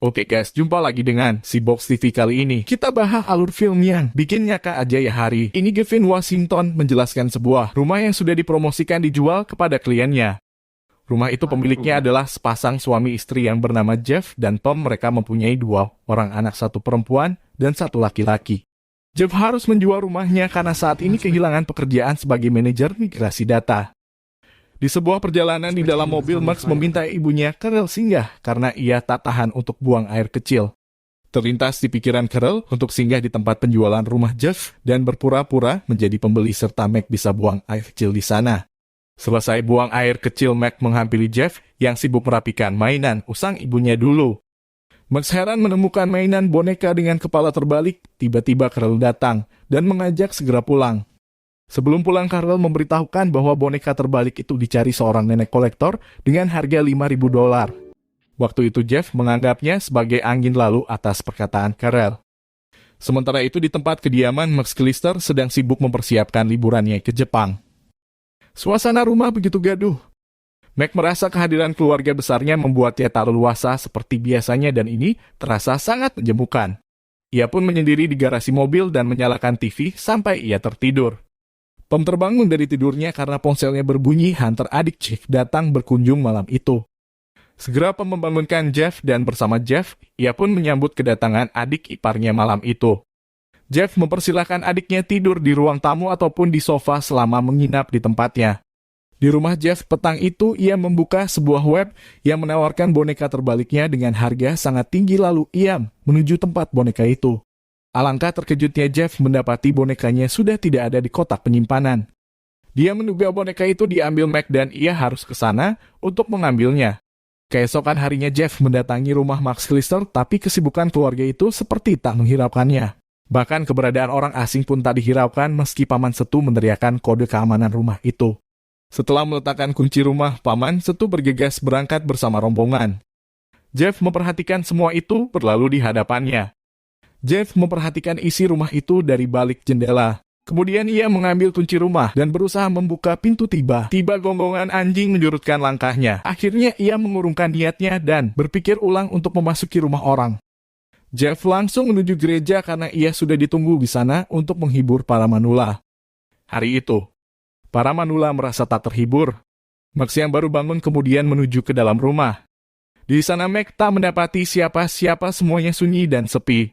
Oke guys, jumpa lagi dengan si Box TV kali ini. Kita bahas alur film yang bikin nyaka aja ya hari. Ini Gavin Washington menjelaskan sebuah rumah yang sudah dipromosikan dijual kepada kliennya. Rumah itu pemiliknya adalah sepasang suami istri yang bernama Jeff dan Tom. Mereka mempunyai 2 orang anak, 1 perempuan dan 1 laki-laki. Jeff harus menjual rumahnya karena saat ini kehilangan pekerjaan sebagai manajer migrasi data. Di sebuah perjalanan di dalam mobil, Max meminta ibunya Carol singgah karena ia tak tahan untuk buang air kecil. Terlintas di pikiran Carol untuk singgah di tempat penjualan rumah Jeff dan berpura-pura menjadi pembeli serta Max bisa buang air kecil di sana. Selesai buang air kecil, Max menghampiri Jeff yang sibuk merapikan mainan usang ibunya dulu. Max heran menemukan mainan boneka dengan kepala terbalik. Tiba-tiba Carol datang dan mengajak segera pulang. Sebelum pulang, Carol memberitahukan bahwa boneka terbalik itu dicari seorang nenek kolektor dengan harga $5.000. Waktu itu Jeff menganggapnya sebagai angin lalu atas perkataan Carol. Sementara itu di tempat kediaman, Max Callister sedang sibuk mempersiapkan liburannya ke Jepang. Suasana rumah begitu gaduh. Max merasa kehadiran keluarga besarnya membuatnya tak leluasa seperti biasanya dan ini terasa sangat menjemukan. Ia pun menyendiri di garasi mobil dan menyalakan TV sampai ia tertidur. Tom terbangun dari tidurnya karena ponselnya berbunyi. Hunter, adik Jeff, datang berkunjung malam itu. Segera Tom membangunkan Jeff dan bersama Jeff, ia pun menyambut kedatangan adik iparnya malam itu. Jeff mempersilahkan adiknya tidur di ruang tamu ataupun di sofa selama menginap di tempatnya. Di rumah Jeff petang itu, ia membuka sebuah web yang menawarkan boneka terbaliknya dengan harga sangat tinggi lalu ia menuju tempat boneka itu. Alangkah terkejutnya Jeff mendapati bonekanya sudah tidak ada di kotak penyimpanan. Dia menduga boneka itu diambil Mac dan ia harus ke sana untuk mengambilnya. Keesokan harinya Jeff mendatangi rumah Max Callister, tapi kesibukan keluarga itu seperti tak menghiraukannya. Bahkan keberadaan orang asing pun tak dihiraukan meski Paman Setu meneriakkan kode keamanan rumah itu. Setelah meletakkan kunci rumah, Paman Setu bergegas berangkat bersama rombongan. Jeff memperhatikan semua itu berlalu di hadapannya. Jeff memperhatikan isi rumah itu dari balik jendela. Kemudian ia mengambil kunci rumah dan berusaha membuka pintu. Tiba-tiba gonggongan anjing menjurutkan langkahnya. Akhirnya ia mengurungkan niatnya dan berpikir ulang untuk memasuki rumah orang. Jeff langsung menuju gereja karena ia sudah ditunggu di sana untuk menghibur para manula. Hari itu, para manula merasa tak terhibur. Max yang baru bangun kemudian menuju ke dalam rumah. Di sana Max tak mendapati siapa-siapa, semuanya sunyi dan sepi.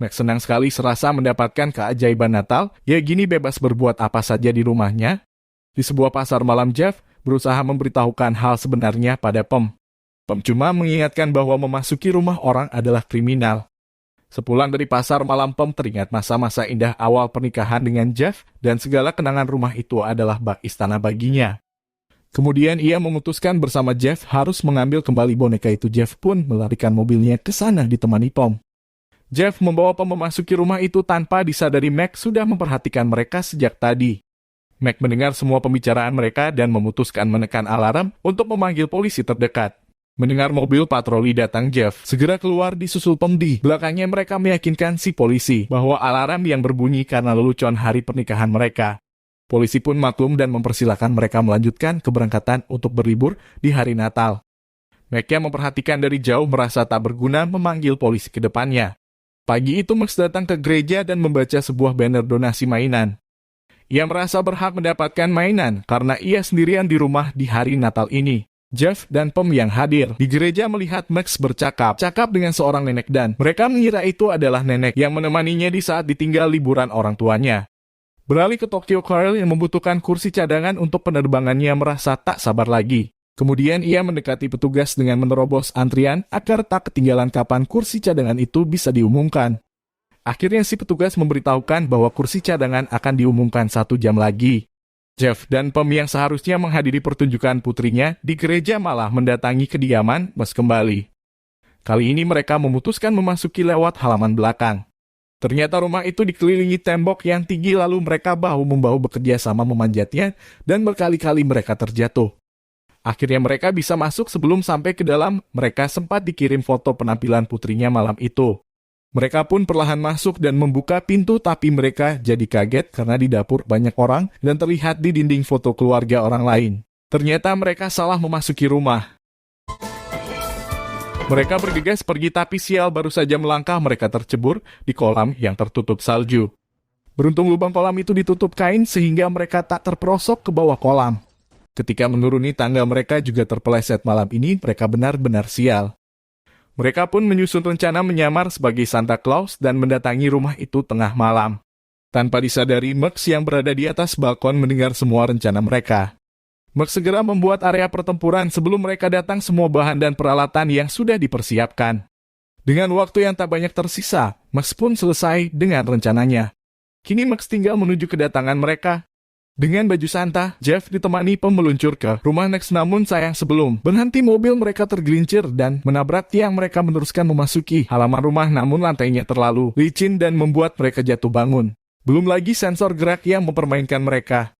Max senang sekali serasa mendapatkan keajaiban Natal, ya gini bebas berbuat apa saja di rumahnya. Di sebuah pasar malam, Jeff berusaha memberitahukan hal sebenarnya pada Pom. Pom cuma mengingatkan bahwa memasuki rumah orang adalah kriminal. Sepulang dari pasar malam, Pom teringat masa-masa indah awal pernikahan dengan Jeff dan segala kenangan rumah itu adalah bak istana baginya. Kemudian ia memutuskan bersama Jeff harus mengambil kembali boneka itu. Jeff pun melarikan mobilnya ke sana ditemani Pom. Jeff membawa Pom memasuki rumah itu tanpa disadari Mac sudah memperhatikan mereka sejak tadi. Mac mendengar semua pembicaraan mereka dan memutuskan menekan alarm untuk memanggil polisi terdekat. Mendengar mobil patroli datang, Jeff segera keluar disusul Pom. Di belakangnya mereka meyakinkan si polisi bahwa alarm yang berbunyi karena lelucon hari pernikahan mereka. Polisi pun maklum dan mempersilahkan mereka melanjutkan keberangkatan untuk berlibur di hari Natal. Mac yang memperhatikan dari jauh merasa tak berguna memanggil polisi ke depannya. Pagi itu Max datang ke gereja dan membaca sebuah banner donasi mainan. Ia merasa berhak mendapatkan mainan karena ia sendirian di rumah di hari Natal ini. Jeff dan Pom yang hadir di gereja melihat Max bercakap dengan seorang nenek dan mereka mengira itu adalah nenek yang menemaninya di saat ditinggal liburan orang tuanya. Beralih ke Tokyo, Carl yang membutuhkan kursi cadangan untuk penerbangannya merasa tak sabar lagi. Kemudian ia mendekati petugas dengan menerobos antrian agar tak ketinggalan kapan kursi cadangan itu bisa diumumkan. Akhirnya si petugas memberitahukan bahwa kursi cadangan akan diumumkan 1 jam lagi. Jeff dan Pom yang seharusnya menghadiri pertunjukan putrinya di gereja malah mendatangi kediaman Max kembali. Kali ini mereka memutuskan memasuki lewat halaman belakang. Ternyata rumah itu dikelilingi tembok yang tinggi lalu mereka bahu-membahu bekerja sama memanjatnya dan berkali-kali mereka terjatuh. Akhirnya mereka bisa masuk. Sebelum sampai ke dalam, mereka sempat dikirim foto penampilan putrinya malam itu. Mereka pun perlahan masuk dan membuka pintu, tapi mereka jadi kaget karena di dapur banyak orang dan terlihat di dinding foto keluarga orang lain. Ternyata mereka salah memasuki rumah. Mereka bergegas pergi tapi sial baru saja melangkah mereka tercebur di kolam yang tertutup salju. Beruntung lubang kolam itu ditutup kain sehingga mereka tak terperosok ke bawah kolam. Ketika menuruni tangga mereka juga terpeleset malam ini, mereka benar-benar sial. Mereka pun menyusun rencana menyamar sebagai Santa Claus dan mendatangi rumah itu tengah malam. Tanpa disadari, Max yang berada di atas balkon mendengar semua rencana mereka. Max segera membuat area pertempuran sebelum mereka datang semua bahan dan peralatan yang sudah dipersiapkan. Dengan waktu yang tak banyak tersisa, Max pun selesai dengan rencananya. Kini Max tinggal menuju kedatangan mereka. Dengan baju Santa, Jeff ditemani Pom meluncur ke rumah Max, namun sayang sebelum berhenti mobil mereka tergelincir dan menabrak tiang. Mereka meneruskan memasuki halaman rumah namun lantainya terlalu licin dan membuat mereka jatuh bangun. Belum lagi sensor gerak yang mempermainkan mereka.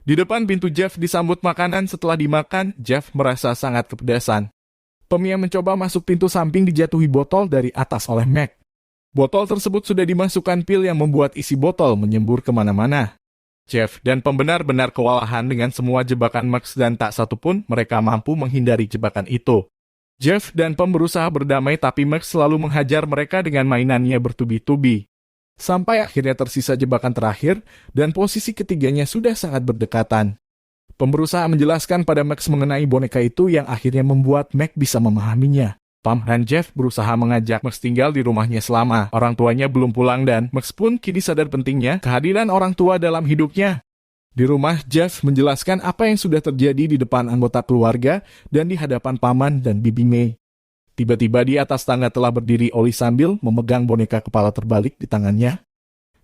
Di depan pintu Jeff disambut makanan. Setelah dimakan, Jeff merasa sangat kepedasan. Pom yang mencoba masuk pintu samping dijatuhi botol dari atas oleh Mac. Botol tersebut sudah dimasukkan pil yang membuat isi botol menyembur kemana-mana. Jeff dan Pom benar-benar kewalahan dengan semua jebakan Max dan tak satu pun mereka mampu menghindari jebakan itu. Jeff dan Pom berusaha berdamai tapi Max selalu menghajar mereka dengan mainannya bertubi-tubi. Sampai akhirnya tersisa jebakan terakhir dan posisi ketiganya sudah sangat berdekatan. Pom berusaha menjelaskan pada Max mengenai boneka itu yang akhirnya membuat Max bisa memahaminya. Pom dan Jeff berusaha mengajak Max tinggal di rumahnya selama orang tuanya belum pulang dan Max pun kini sadar pentingnya kehadiran orang tua dalam hidupnya. Di rumah, Jeff menjelaskan apa yang sudah terjadi di depan anggota keluarga dan di hadapan paman dan bibi May. Tiba-tiba di atas tangga telah berdiri Oli sambil memegang boneka kepala terbalik di tangannya.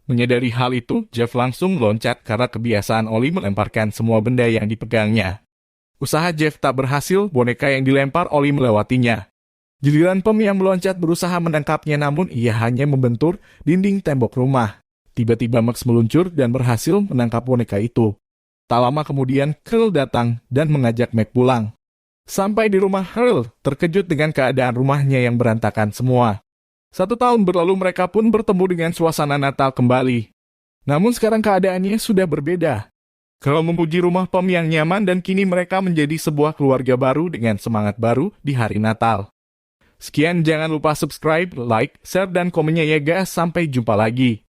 Menyadari hal itu, Jeff langsung loncat karena kebiasaan Oli melemparkan semua benda yang dipegangnya. Usaha Jeff tak berhasil, boneka yang dilempar Oli melewatinya. Giliran Pom yang meloncat berusaha menangkapnya namun ia hanya membentur dinding tembok rumah. Tiba-tiba Max meluncur dan berhasil menangkap boneka itu. Tak lama kemudian, Carl datang dan mengajak Mac pulang. Sampai di rumah, Carl terkejut dengan keadaan rumahnya yang berantakan semua. 1 tahun berlalu mereka pun bertemu dengan suasana Natal kembali. Namun sekarang keadaannya sudah berbeda. Carl memuji rumah Pom yang nyaman dan kini mereka menjadi sebuah keluarga baru dengan semangat baru di hari Natal. Sekian, jangan lupa subscribe, like, share, dan komennya ya guys. Sampai jumpa lagi.